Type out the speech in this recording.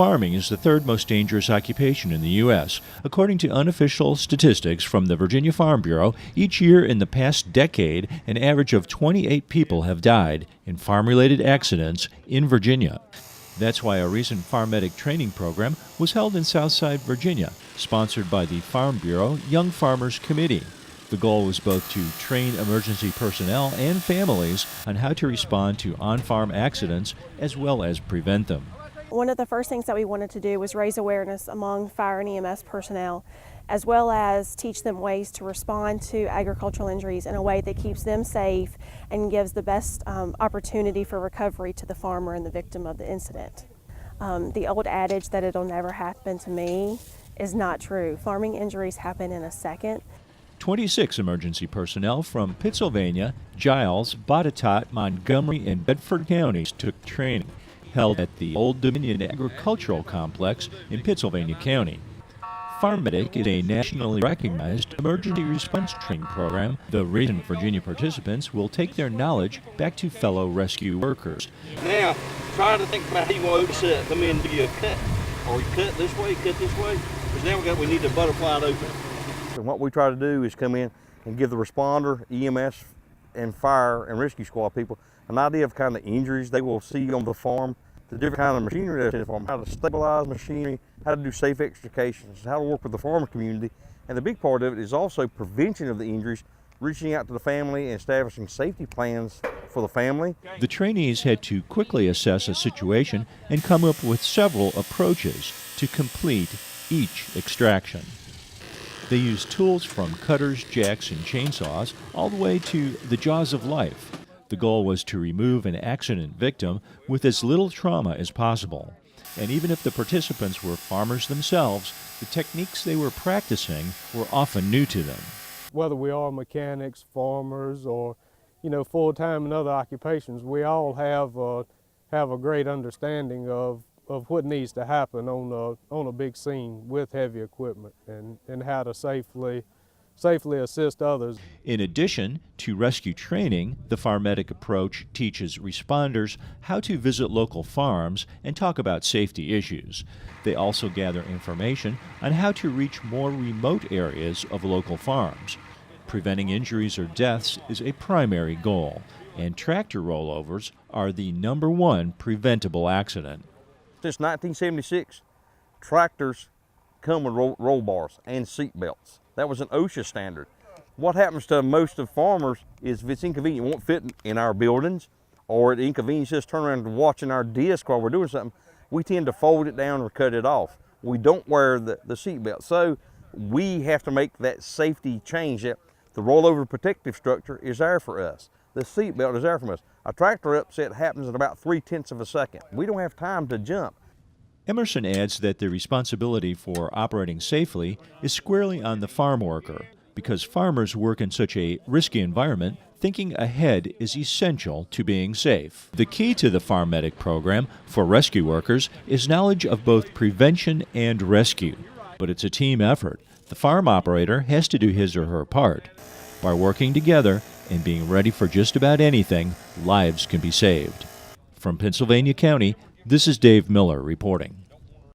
Farming is the third most dangerous occupation in the U.S. According to unofficial statistics from the Virginia Farm Bureau, each year in the past decade, an average of 28 people have died in farm-related accidents in Virginia. That's why a recent Farm Medic training program was held in Southside, Virginia, sponsored by the Farm Bureau Young Farmers Committee. The goal was both to train emergency personnel and families on how to respond to on-farm accidents as well as prevent them. One of the first things that we wanted to do was raise awareness among fire and EMS personnel, as well as teach them ways to respond to agricultural injuries in a way that keeps them safe and gives the best opportunity for recovery to the farmer and the victim of the incident. The old adage that it'll never happen to me is not true. Farming injuries happen in a second. 26 emergency personnel from Pittsylvania, Giles, Botetourt, Montgomery, and Bedford counties took training, held at the Old Dominion Agricultural Complex in Pittsylvania County. Farm Medic is a nationally recognized emergency response training program. The recent Virginia participants will take their knowledge back to fellow rescue workers. Now, try to think about how you want to set. Come in and do you a cut, or you cut this way, because now we need to butterfly it open. And what we try to do is come in and give the responder, EMS, and fire and rescue squad people an idea of kind of injuries they will see on the farm, the different kind of machinery that's in the farm, how to stabilize machinery, how to do safe extrications, how to work with the farmer community. And the big part of it is also prevention of the injuries, reaching out to the family and establishing safety plans for the family. The trainees had to quickly assess a situation and come up with several approaches to complete each extraction. They used tools from cutters, jacks, and chainsaws all the way to the jaws of life. The goal was to remove an accident victim with as little trauma as possible. And even if the participants were farmers themselves, the techniques they were practicing were often new to them. Whether we are mechanics, farmers, or full-time in other occupations, we all have a great understanding of what needs to happen on a big scene with heavy equipment and how to safely assist others. In addition to rescue training, the Farm Medic approach teaches responders how to visit local farms and talk about safety issues. They also gather information on how to reach more remote areas of local farms. Preventing injuries or deaths is a primary goal, and tractor rollovers are the #1 preventable accident. Since 1976, tractors come with roll bars and seat belts. That was an OSHA standard. What happens to most of farmers is if it's inconvenient, it won't fit in our buildings, or it inconveniences us turn around and watching our disc while we're doing something, we tend to fold it down or cut it off. We don't wear the seat belt. So we have to make that safety change. That the rollover protective structure is there for us. The seat belt is there for us. A tractor upset happens in about 0.3 of a second. We don't have time to jump. Emerson adds that the responsibility for operating safely is squarely on the farm worker. Because farmers work in such a risky environment, thinking ahead is essential to being safe. The key to the Farm Medic program for rescue workers is knowledge of both prevention and rescue. But it's a team effort. The farm operator has to do his or her part. By working together and being ready for just about anything, lives can be saved. From Pennsylvania County, this is Dave Miller reporting.